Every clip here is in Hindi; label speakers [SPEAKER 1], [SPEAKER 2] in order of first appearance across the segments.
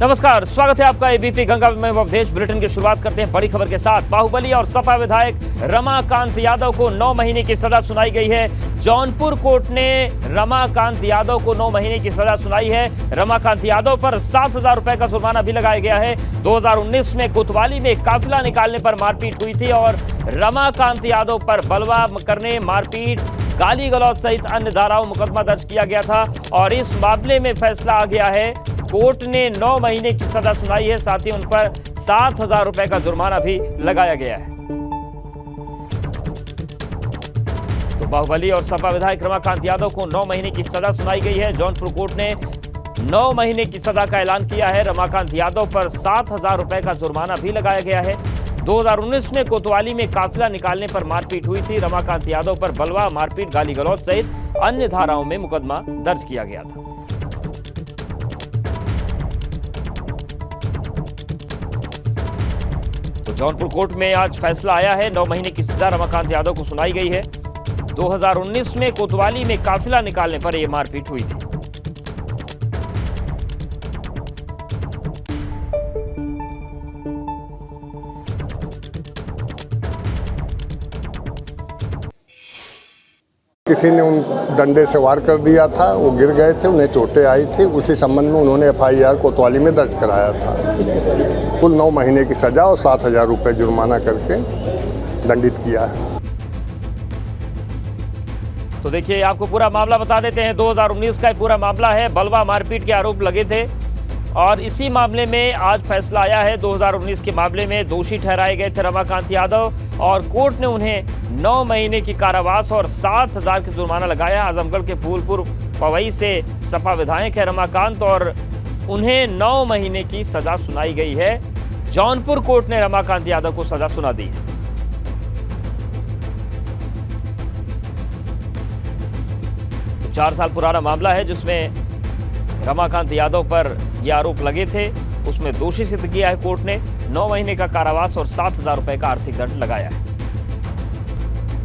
[SPEAKER 1] नमस्कार, स्वागत है आपका एबीपी गंगा में अवधेश। बुलेटिन की शुरुआत करते हैं बड़ी खबर के साथ। बाहुबली और सपा विधायक रमाकांत यादव को 9 महीने की सजा सुनाई गई है। जौनपुर कोर्ट ने रमाकांत यादव को 9 महीने की सजा सुनाई है। रमाकांत यादव पर 7,000 रुपए का जुर्माना भी लगाया गया है। 2019 में कोतवाली में काफिला निकालने पर मारपीट हुई थी और रमाकांत यादव पर बलवा करने, मारपीट, गाली गलौज सहित अन्य धाराओं मुकदमा दर्ज किया गया था और इस मामले में फैसला आ गया है। कोर्ट ने 9 महीने की सजा सुनाई है, साथ ही उन पर 7,000 रुपए का जुर्माना भी लगाया गया है। तो बाहुबली और सपा विधायक रमाकांत यादव को 9 महीने की सजा सुनाई गई है। जौनपुर कोर्ट ने 9 महीने की सजा का ऐलान किया है। रमाकांत यादव पर 7,000 रुपए का जुर्माना भी लगाया गया है। 2019 में कोतवाली में काफिला निकालने पर मारपीट हुई थी। रमाकांत यादव पर बलवा, मारपीट, गाली गलौज सहित अन्य धाराओं में मुकदमा दर्ज किया गया था। तो जौनपुर कोर्ट में आज फैसला आया है। 9 महीने की सजा रमाकांत यादव को सुनाई गई है। 2019 में कोतवाली में काफिला निकालने पर यह मारपीट हुई थी।
[SPEAKER 2] किसी ने उन डंडे से वार कर दिया था, वो गिर गए थे, उन्हें चोटें आई थी। उसी संबंध में उन्होंने FIR कोतवाली में दर्ज कराया था। कुल 9 महीने की सजा और 7,000 रुपये जुर्माना करके दंडित किया है।
[SPEAKER 1] तो देखिए, आपको पूरा मामला बता देते हैं। 2019 का पूरा मामला है। बलवा, मारपीट के आरोप लगे थे और इसी मामले में आज फैसला आया है। 2019 के मामले में दोषी ठहराए गए थे रमाकांत यादव और कोर्ट ने उन्हें 9 महीने की कारावास और 7,000 की जुर्माना लगाया। आजमगढ़ के फूलपुर पवई से सपा विधायक है रमाकांत और उन्हें 9 महीने की सजा सुनाई गई है। जौनपुर कोर्ट ने रमाकांत यादव को सजा सुना दी है। तो 4 साल पुराना मामला है जिसमें रमाकांत यादव पर यह आरोप लगे थे। उसमें दोषी सिद्ध किया है कोर्ट ने। 9 महीने का कारावास और 7,000 रुपए का आर्थिक दंड लगाया है।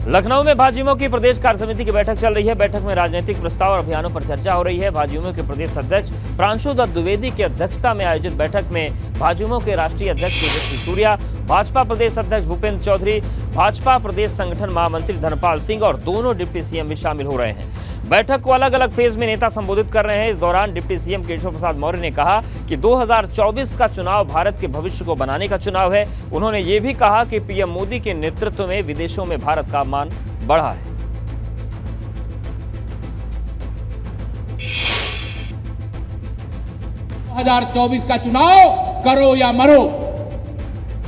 [SPEAKER 1] लखनऊ में भाजयुमो की प्रदेश कार्य समिति की बैठक चल रही है। बैठक में राजनीतिक प्रस्ताव और अभियानों पर चर्चा हो रही है। भाजयुमो के प्रदेश अध्यक्ष प्रांशु दत्त द्विवेदी की अध्यक्षता में आयोजित बैठक में भाजयुमो के राष्ट्रीय अध्यक्ष तेजस्वी सूर्या, भाजपा प्रदेश अध्यक्ष भूपेंद्र चौधरी, भाजपा प्रदेश संगठन महामंत्री धर्मपाल सिंह और दोनों डिप्टी सीएम भी शामिल हो रहे हैं। बैठक को अलग अलग फेज में नेता संबोधित कर रहे हैं। इस दौरान डिप्टी सीएम केशव प्रसाद मौर्य ने कहा कि 2024 का चुनाव भारत के भविष्य को बनाने का चुनाव है। उन्होंने ये भी कहा कि पीएम मोदी के नेतृत्व में विदेशों में भारत का मान बढ़ा है।
[SPEAKER 3] 2024 का चुनाव करो या मरो,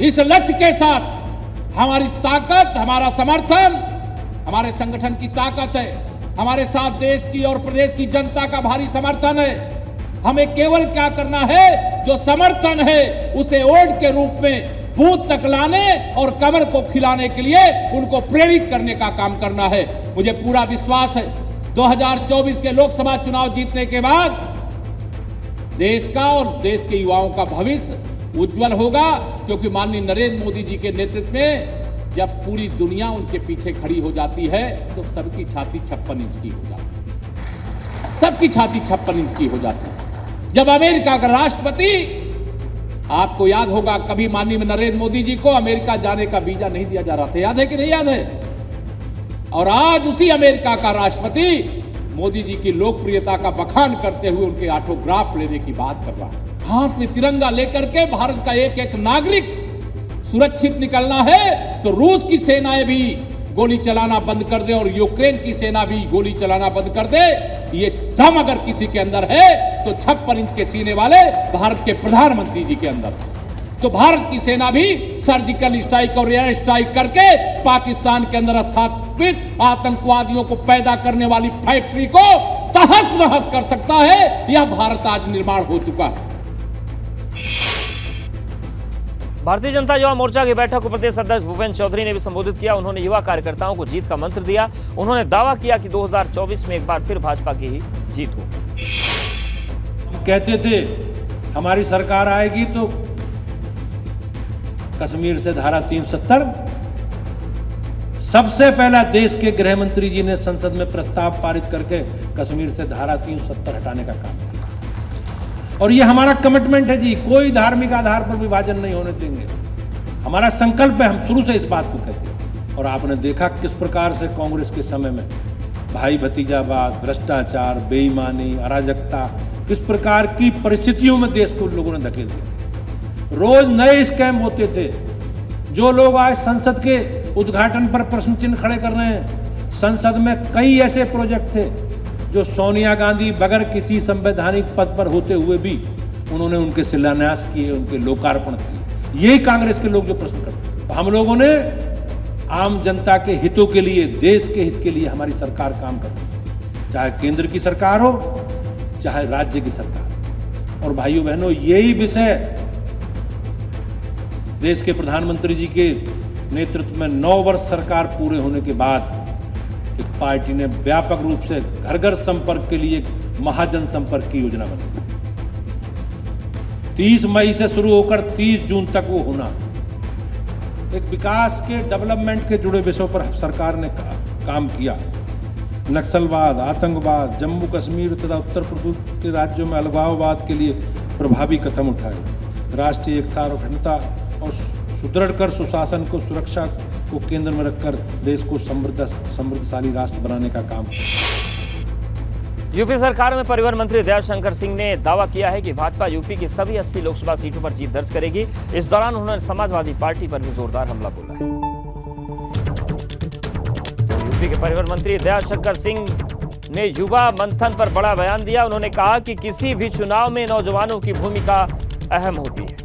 [SPEAKER 3] इस लक्ष्य के साथ हमारी ताकत, हमारा समर्थन, हमारे संगठन की ताकत है। हमारे साथ देश की और प्रदेश की जनता का भारी समर्थन है। हमें केवल क्या करना है, जो समर्थन है उसे वोट के रूप में बूथ तक लाने और कमर को खिलाने के लिए उनको प्रेरित करने का काम करना है। मुझे पूरा विश्वास है 2024 के लोकसभा चुनाव जीतने के बाद देश का और देश के युवाओं का भविष्य उज्जवल होगा, क्योंकि माननीय नरेंद्र मोदी जी के नेतृत्व में जब पूरी दुनिया उनके पीछे खड़ी हो जाती है तो सबकी छाती 56 इंच की हो जाती है। सबकी छाती 56 इंच की हो जाती है। जब अमेरिका का राष्ट्रपति, आपको याद होगा, कभी माननीय नरेंद्र मोदी जी को अमेरिका जाने का वीजा नहीं दिया जा रहा था, याद है कि नहीं याद है? और आज उसी अमेरिका का राष्ट्रपति मोदी जी की लोकप्रियता का बखान करते हुए उनके ऑटोग्राफ लेने की बात कर रहा है। हाथ में तिरंगा लेकर के भारत का एक एक नागरिक सुरक्षित निकलना है तो रूस की सेनाएं भी गोली चलाना बंद कर दे और यूक्रेन की सेना भी गोली चलाना बंद कर दे। ये दम अगर किसी के अंदर है तो 56 इंच के सीने वाले भारत के प्रधानमंत्री जी के अंदर। तो भारत की सेना भी सर्जिकल स्ट्राइक और एयर स्ट्राइक करके पाकिस्तान के अंदर स्थापित आतंकवादियों को पैदा करने वाली फैक्ट्री को तहस नहस कर सकता है। यह भारत आज निर्माण हो चुका है।
[SPEAKER 1] भारतीय जनता युवा मोर्चा की बैठक को प्रदेश अध्यक्ष भूपेंद्र चौधरी ने भी संबोधित किया। उन्होंने युवा कार्यकर्ताओं को जीत का मंत्र दिया। उन्होंने दावा किया कि 2024 में एक बार फिर भाजपा की ही जीत हो।
[SPEAKER 4] हम कहते थे हमारी सरकार आएगी तो कश्मीर से धारा 370, सबसे पहला देश के गृह मंत्री जी ने संसद में प्रस्ताव पारित करके कश्मीर से धारा 370 हटाने का काम किया। और ये हमारा कमिटमेंट है जी, कोई धार्मिक आधार पर विभाजन नहीं होने देंगे। हमारा संकल्प है, हम शुरू से इस बात को कहते हैं। और आपने देखा किस प्रकार से कांग्रेस के समय में भाई भतीजावाद, भ्रष्टाचार, बेईमानी, अराजकता, किस प्रकार की परिस्थितियों में देश को लोगों ने धकेल दिया। रोज नए स्कैम होते थे। जो लोग आज संसद के उद्घाटन पर प्रश्न चिन्ह खड़े कर रहे हैं, संसद में कई ऐसे प्रोजेक्ट थे जो सोनिया गांधी बगैर किसी संवैधानिक पद पर होते हुए भी उन्होंने उनके शिलान्यास किए, उनके लोकार्पण किए। यही कांग्रेस के लोग जो प्रश्न करते, हम लोगों ने आम जनता के हितों के लिए, देश के हित के लिए हमारी सरकार काम करती है, चाहे केंद्र की सरकार हो चाहे राज्य की सरकार। और भाइयों बहनों, यही विषय देश के प्रधानमंत्री जी के नेतृत्व में 9 वर्ष सरकार पूरे होने के बाद एक पार्टी ने व्यापक रूप से घर घर संपर्क के लिए एक महाजन संपर्क की योजना बनाई। 30 मई से शुरू होकर 30 जून तक वो होना, एक विकास के, डेवलपमेंट के जुड़े विषयों पर सरकार ने काम किया। नक्सलवाद, आतंकवाद, जम्मू कश्मीर तथा उत्तर प्रदेश के राज्यों में अलगाववाद के लिए प्रभावी कदम उठाए। राष्ट्रीय एकता और अखंडता और सुदृढ़ कर सुशासन को, सुरक्षा को केंद्र में रखकर देश को समृद्धशाली राष्ट्र बनाने का काम किया।
[SPEAKER 1] यूपी सरकार में परिवहन मंत्री दयाशंकर सिंह ने दावा किया है कि भाजपा यूपी की सभी 80 लोकसभा सीटों पर जीत दर्ज करेगी। इस दौरान उन्होंने समाजवादी पार्टी पर भी जोरदार हमला बोला है। यूपी के परिवहन मंत्री दयाशंकर सिंह ने युवा मंथन पर बड़ा बयान दिया। उन्होंने कहा कि किसी भी चुनाव में नौजवानों की भूमिका अहम होती है।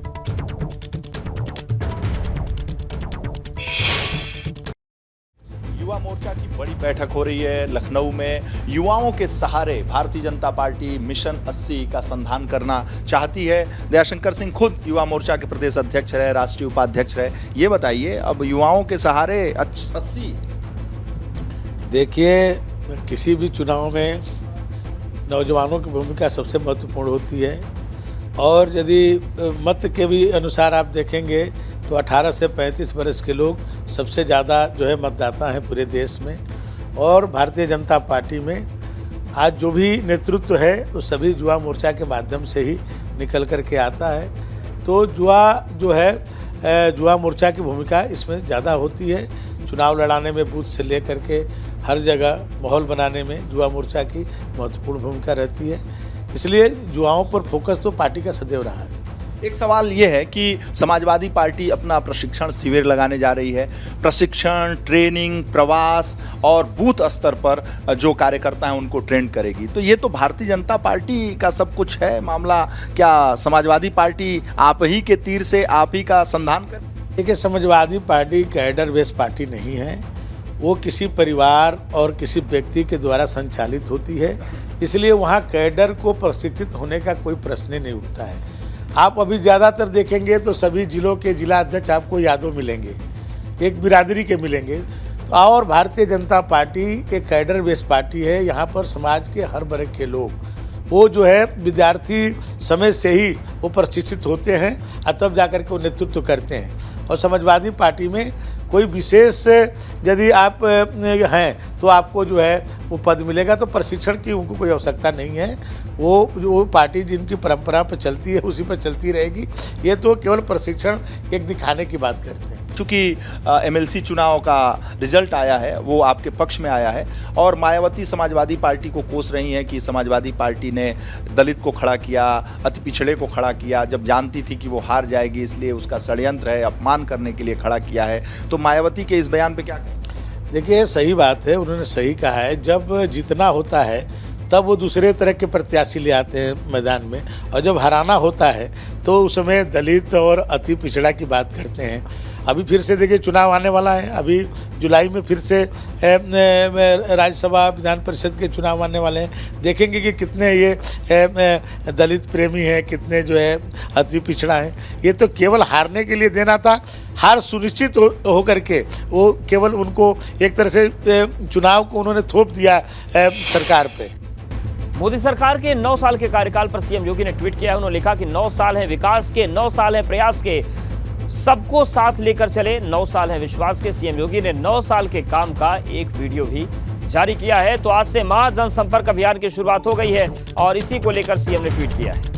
[SPEAKER 5] युवा मोर्चा की बड़ी बैठक हो रही है लखनऊ में। युवाओं के सहारे भारतीय जनता पार्टी मिशन 80 का संधान करना चाहती है। दयाशंकर सिंह खुद युवा मोर्चा के प्रदेश अध्यक्ष रहे, राष्ट्रीय उपाध्यक्ष रहे। ये बताइए, अब युवाओं के सहारे 80।
[SPEAKER 6] देखिए, किसी भी चुनाव में नौजवानों की भूमिका सबसे महत्वपूर्ण होती है। और यदि मत के भी अनुसार आप देखेंगे तो 18 से 35 वर्ष के लोग सबसे ज़्यादा जो है मतदाता हैं पूरे देश में। और भारतीय जनता पार्टी में आज जो भी नेतृत्व है वो सभी युवा मोर्चा के माध्यम से ही निकल कर के आता है। तो युवा जो है, युवा मोर्चा की भूमिका इसमें ज़्यादा होती है। चुनाव लड़ाने में बूथ से लेकर के हर जगह माहौल बनाने में युवा मोर्चा की महत्वपूर्ण भूमिका रहती है। इसलिए युवाओं पर फोकस तो पार्टी का सदैव रहा है।
[SPEAKER 5] एक सवाल यह है कि समाजवादी पार्टी अपना प्रशिक्षण शिविर लगाने जा रही है। प्रशिक्षण, ट्रेनिंग, प्रवास और बूथ स्तर पर जो कार्यकर्ता हैं उनको ट्रेन करेगी। तो ये तो भारतीय जनता पार्टी का सब कुछ है मामला। क्या समाजवादी पार्टी आप ही के तीर से आप ही का संधान करे?
[SPEAKER 6] देखिए, Samajwadi party cadre based party नहीं है। वो किसी परिवार और किसी व्यक्ति के द्वारा संचालित होती है। इसलिए वहाँ कैडर को प्रशिक्षित होने का कोई प्रश्न ही नहीं उठता है। आप अभी ज़्यादातर देखेंगे तो सभी जिलों के जिला अध्यक्ष आपको यादव मिलेंगे, एक बिरादरी के मिलेंगे। और भारतीय जनता पार्टी एक कैडर बेस्ड पार्टी है। यहाँ पर समाज के हर वर्ग के लोग, वो जो है विद्यार्थी समय से ही वो प्रशिक्षित होते हैं और तब जाकर के वो नेतृत्व करते हैं। और समाजवादी पार्टी में कोई विशेष यदि आप हैं तो आपको जो है वो पद मिलेगा, तो प्रशिक्षण की उनको कोई आवश्यकता नहीं है। वो पार्टी जिनकी परंपरा पर चलती है उसी पर चलती रहेगी। ये तो केवल प्रशिक्षण एक दिखाने की बात करते हैं।
[SPEAKER 5] चूँकि एमएलसी चुनाव का रिजल्ट आया है, वो आपके पक्ष में आया है और मायावती समाजवादी पार्टी को कोस रही हैं कि समाजवादी पार्टी ने दलित को खड़ा किया, अति पिछड़े को खड़ा किया, जब जानती थी कि वो हार जाएगी इसलिए उसका षड्यंत्र है, अपमान करने के लिए खड़ा किया है। तो मायावती के इस बयान पे क्या कहें?
[SPEAKER 6] देखिए, सही बात है, उन्होंने सही कहा है। जब जीतना होता है तब वो दूसरे तरह के प्रत्याशी ले आते हैं मैदान में, और जब हराना होता है तो उस समय दलित और अति पिछड़ा की बात करते हैं। अभी फिर से देखिए चुनाव आने वाला है। अभी जुलाई में फिर से राज्यसभा विधान परिषद के चुनाव आने वाले हैं। देखेंगे कि कितने ये दलित प्रेमी हैं, कितने जो है अति पिछड़ा हैं। ये तो केवल हारने के लिए देना था। हार सुनिश्चित हो करके वो केवल उनको एक तरह से चुनाव को उन्होंने थोप दिया सरकार पे।
[SPEAKER 1] मोदी सरकार के 9 साल के कार्यकाल पर सीएम योगी ने ट्वीट किया है। उन्होंने लिखा कि 9 साल हैं विकास के, 9 साल हैं प्रयास के, सबको साथ लेकर चले, 9 साल हैं विश्वास के। सीएम योगी ने 9 साल के काम का एक वीडियो भी जारी किया है। तो आज से महा जनसंपर्क अभियान की शुरुआत हो गई है और इसी को लेकर सीएम ने ट्वीट किया है।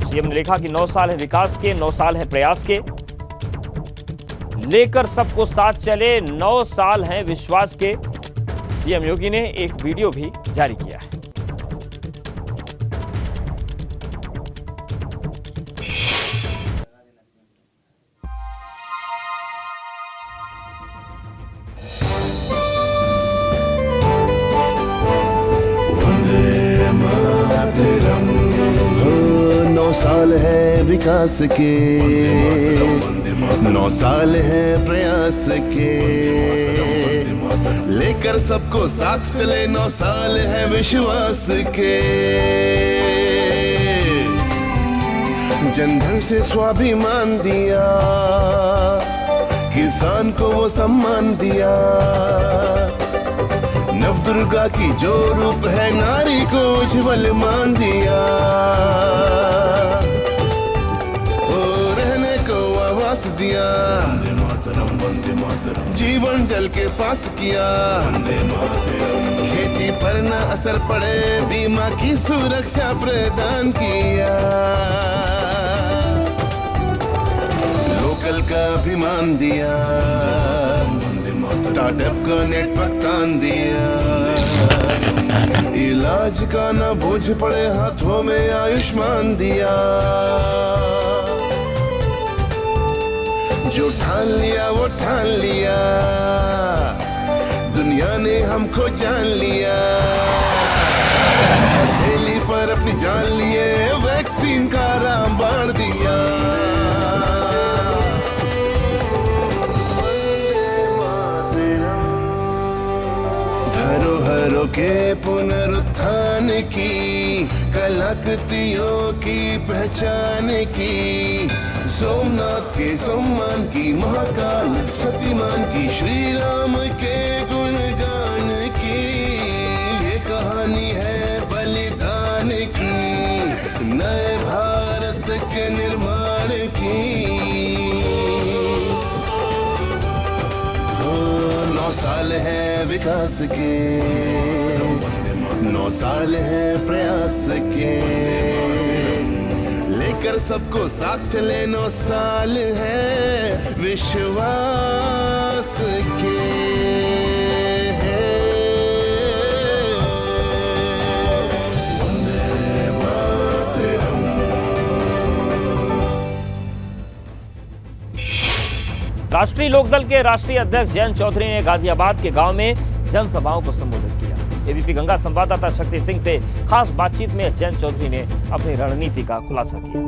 [SPEAKER 1] सीएम ने लिखा कि 9 साल है विकास के, 9 साल है प्रयास के, लेकर सबको साथ चले, 9 साल हैं विश्वास के। सीएम योगी ने एक वीडियो भी जारी किया है।
[SPEAKER 7] हो 9 साल है विकास के, 9 साल है प्रयास के, लेकर सबको साथ चले, 9 साल है विश्वास के। जनधन से स्वाभिमान दिया, किसान को वो सम्मान दिया, नवदुर्गा की जो रूप है नारी को उज्जवल मान दिया, ओ रहने को आवास दिया, जीवन जल के पास किया, खेती पर न असर पड़े बीमा की सुरक्षा प्रदान किया, लोकल का अभिमान दिया, स्टार्टअप का नेटवर्क तान दिया, इलाज का न बोझ पड़े हाथों में आयुष्मान दिया, जो ठान लिया वो ठान लिया, दुनिया ने हमको जान लिया, हथेली पर अपनी जान लिए वैक्सीन का रामबाण दिया। धरोहरों के पुनरुत्थान की, कलाकृतियों की पहचान की, सोमनाथ के सम्मान की, महाकाल शक्तिमान की, श्री राम के गुणगान की, ये कहानी है बलिदान की, नए भारत के निर्माण की। 9 साल है विकास के, 9 साल है प्रयास के, लेकर सबको साथ चले, 9 साल है विश्वास के।
[SPEAKER 1] राष्ट्रीय लोकदल के राष्ट्रीय अध्यक्ष जयंत चौधरी ने गाजियाबाद के गांव में जनसभाओं को संबोधित किया। एबीपी गंगा संवाददाता शक्ति सिंह से खास बातचीत में जयंत चौधरी ने अपनी रणनीति का खुलासा किया।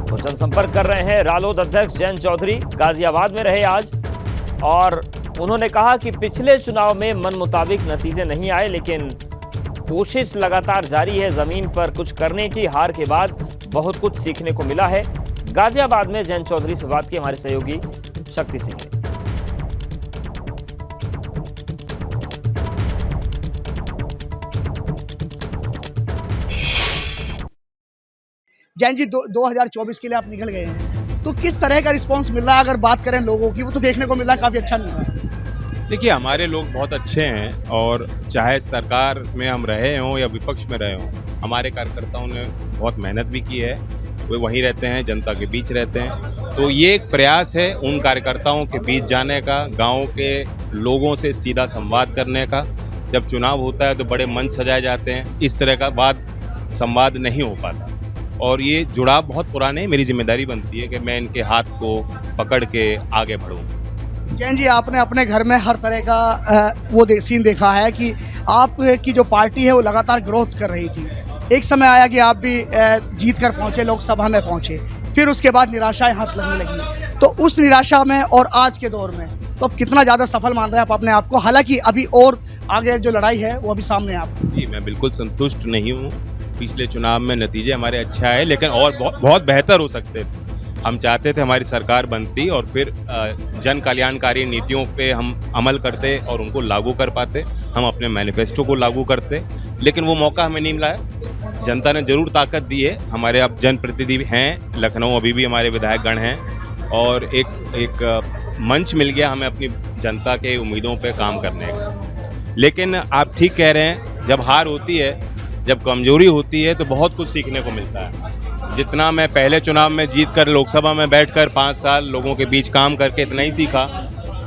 [SPEAKER 1] तो जनसंपर्क कर रहे हैं रालोद अध्यक्ष जयंत चौधरी, गाजियाबाद में रहे आज, और उन्होंने कहा कि पिछले चुनाव में मन मुताबिक नतीजे नहीं आए, लेकिन कोशिश लगातार जारी है जमीन पर कुछ करने की। हार के बाद बहुत कुछ सीखने को मिला है। गाजियाबाद में जयंत चौधरी से बात की हमारे सहयोगी शक्ति सिंह ने।
[SPEAKER 8] जैन जी 2024 के लिए आप निकल गए हैं, तो किस तरह का रिस्पांस मिल रहा है? अगर बात करें लोगों की, वो तो देखने को मिल रहा है काफ़ी अच्छा मिल रहा है।
[SPEAKER 9] देखिए, हमारे लोग बहुत अच्छे हैं, और चाहे सरकार में हम रहे हों या विपक्ष में रहे हों, हमारे कार्यकर्ताओं ने बहुत मेहनत भी की है। वे वहीं रहते हैं, जनता के बीच रहते हैं। तो ये एक प्रयास है उन कार्यकर्ताओं के बीच जाने का, गाँव के लोगों से सीधा संवाद करने का। जब चुनाव होता है तो बड़े मंच सजाए जाते हैं, इस तरह का संवाद नहीं हो पाता, और ये जुड़ाव बहुत पुराने हैं। मेरी जिम्मेदारी बनती है कि मैं इनके हाथ को पकड़ के आगे बढ़ूं।
[SPEAKER 8] जैन जी, आपने अपने घर में हर तरह का सीन देखा है कि आपकी जो पार्टी है वो लगातार ग्रोथ कर रही थी। एक समय आया कि आप भी जीत कर पहुँचे, लोकसभा में पहुँचे, फिर उसके बाद निराशाएं हाथ लगने लगी। तो उस निराशा में और आज के दौर में तो अब कितना ज़्यादा सफल मान रहे हैं आप अपने आप को? हालांकि अभी और आगे जो लड़ाई है वो अभी सामने है आप।
[SPEAKER 9] जी, मैं बिल्कुल संतुष्ट नहीं हूँ। पिछले चुनाव में नतीजे हमारे अच्छे आए, लेकिन और बहुत बेहतर हो सकते थे। हम चाहते थे हमारी सरकार बनती और फिर जन कल्याणकारी नीतियों पे हम अमल करते और उनको लागू कर पाते, हम अपने मैनिफेस्टो को लागू करते, लेकिन वो मौका हमें नहीं मिला है। जनता ने जरूर ताकत दी है। हमारे अब जनप्रतिनिधि हैं लखनऊ, अभी भी हमारे विधायकगण हैं, और एक मंच मिल गया हमें अपनी जनता के उम्मीदों पे काम करने का। लेकिन आप ठीक कह रहे हैं, जब हार होती है जब कमजोरी होती है तो बहुत कुछ सीखने को मिलता है। जितना मैं पहले चुनाव में जीत कर लोकसभा में बैठकर 5 साल लोगों के बीच काम करके इतना ही सीखा,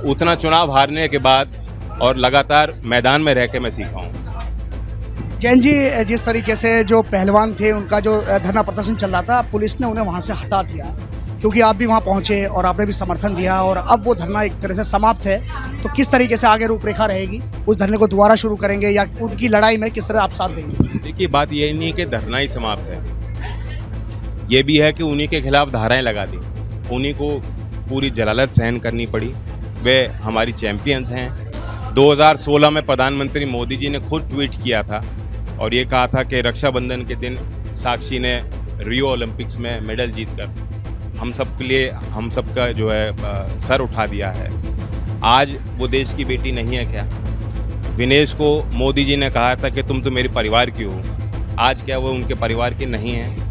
[SPEAKER 9] उतना चुनाव हारने के बाद और लगातार मैदान में रह के मैं सीखा हूँ।
[SPEAKER 8] जैन जी, जिस तरीके से जो पहलवान थे उनका जो धरना प्रदर्शन चल रहा था, पुलिस ने उन्हें वहाँ से हटा दिया क्योंकि आप भी वहाँ पहुँचे और आपने भी समर्थन दिया और अब वो धरना एक तरह से समाप्त है। तो किस तरीके से आगे रूपरेखा रहेगी? उस धरने को दोबारा शुरू करेंगे या उनकी लड़ाई में किस तरह आप साथ देंगे?
[SPEAKER 9] देखिए, बात ये नहीं कि धरना ही समाप्त है, ये भी है कि उन्हीं के खिलाफ धाराएं लगा दी, उन्हीं को पूरी जलालत सहन करनी पड़ी। वे हमारी चैंपियंस हैं। 2016 में प्रधानमंत्री मोदी जी ने खुद ट्वीट किया था और ये कहा था कि रक्षाबंधन के दिन साक्षी ने रियो ओलंपिक्स में मेडल जीतकर हम सब के लिए हम सब का जो है सर उठा दिया है। आज वो देश की बेटी नहीं है क्या? विनेश को मोदी जी ने कहा था कि तुम तो मेरे परिवार की हो, आज क्या वो उनके परिवार की नहीं है?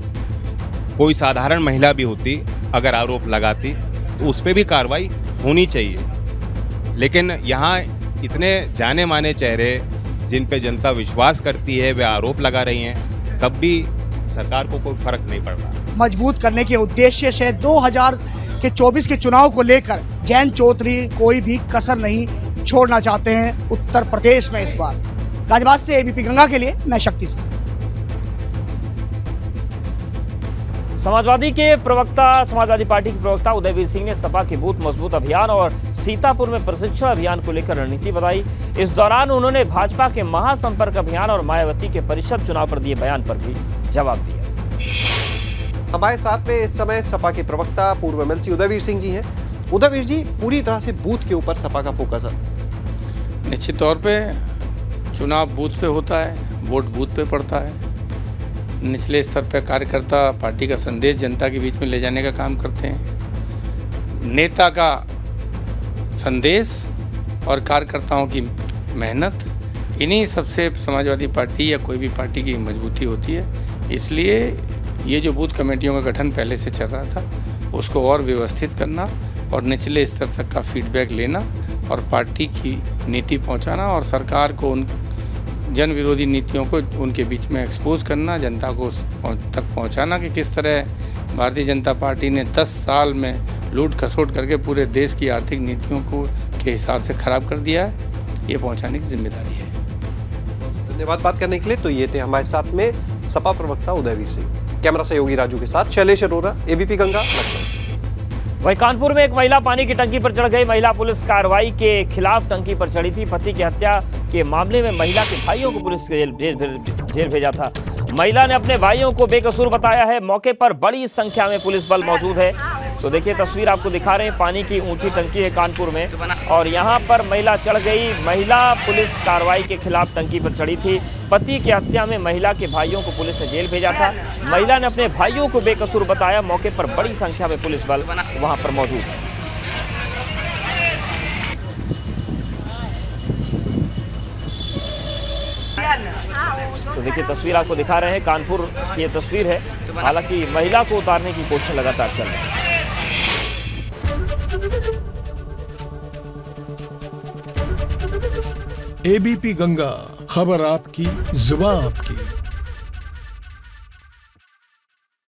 [SPEAKER 9] कोई साधारण महिला भी होती, अगर आरोप लगाती तो उस पर भी कार्रवाई होनी चाहिए। लेकिन यहाँ इतने जाने माने चेहरे जिन पे जनता विश्वास करती है वे आरोप लगा रही हैं, तब भी सरकार को कोई फर्क नहीं पड़ रहा।
[SPEAKER 8] मजबूत करने के उद्देश्य से 2024 के चुनाव को लेकर जयंत चौधरी कोई भी कसर नहीं छोड़ना चाहते हैं उत्तर प्रदेश में इस बार। गाजियाबाद से एबीपी गंगा के लिए मैं शक्ति सिंह।
[SPEAKER 1] समाजवादी पार्टी के प्रवक्ता उदयवीर सिंह ने सपा के बूथ मजबूत अभियान और सीतापुर में प्रशिक्षण अभियान को लेकर रणनीति बताई। इस दौरान उन्होंने भाजपा के महासंपर्क अभियान और मायावती के परिषद चुनाव पर दिए बयान पर भी जवाब दिया।
[SPEAKER 10] हमारे साथ में इस समय सपा के प्रवक्ता पूर्व एमएलसी उदयवीर सिंह जी हैं। उदयवीर जी, पूरी तरह से बूथ के ऊपर सपा का फोकस है।
[SPEAKER 11] निश्चित तौर पे चुनाव बूथ पे होता है, वोट बूथ पे पड़ता है। निचले स्तर पर कार्यकर्ता पार्टी का संदेश जनता के बीच में ले जाने का काम करते हैं। नेता का संदेश और कार्यकर्ताओं की मेहनत, इन्हीं सबसे समाजवादी पार्टी या कोई भी पार्टी की मजबूती होती है। इसलिए ये जो बूथ कमेटियों का गठन पहले से चल रहा था, उसको और व्यवस्थित करना और निचले स्तर तक का फीडबैक लेना और पार्टी की नीति पहुंचाना और सरकार को उन जन विरोधी नीतियों को उनके बीच में एक्सपोज करना, जनता को तक पहुंचाना कि किस तरह भारतीय जनता पार्टी ने 10 साल में लूट खसोट करके पूरे देश की आर्थिक नीतियों को के हिसाब से खराब कर दिया है, ये पहुंचाने की जिम्मेदारी है।
[SPEAKER 10] धन्यवाद बात करने के लिए। तो ये थे हमारे साथ में सपा प्रवक्ता उदयवीर सिंह। कैमरा सहयोगी राजू के साथ शैलेश अरोरा, एबीपी गंगा।
[SPEAKER 1] वहीं कानपुर में एक महिला पानी की टंकी पर चढ़ गई। महिला पुलिस कार्रवाई के खिलाफ टंकी पर चढ़ी थी। पति की हत्या के मामले में महिला के भाइयों को पुलिस जेल भेजा था। महिला ने अपने भाइयों को बेकसूर बताया है। मौके पर बड़ी संख्या में पुलिस बल मौजूद है। तो देखिए तस्वीर आपको दिखा रहे हैं, पानी की ऊंची टंकी है कानपुर में और यहाँ पर महिला चढ़ गई। महिला पुलिस कार्रवाई के खिलाफ टंकी पर चढ़ी थी। पति की हत्या में महिला के भाइयों को पुलिस ने जेल भेजा था। महिला ने अपने भाइयों को बेकसूर बताया। मौके पर बड़ी संख्या में पुलिस बल वहां पर मौजूद है। तो देखिए तस्वीर आपको दिखा रहे हैं, कानपुर की ये तस्वीर है। हालांकि महिला को उतारने की कोशिश लगातार चल रही है।
[SPEAKER 12] एबीपी गंगा, खबर आपकी, जुबान आपकी।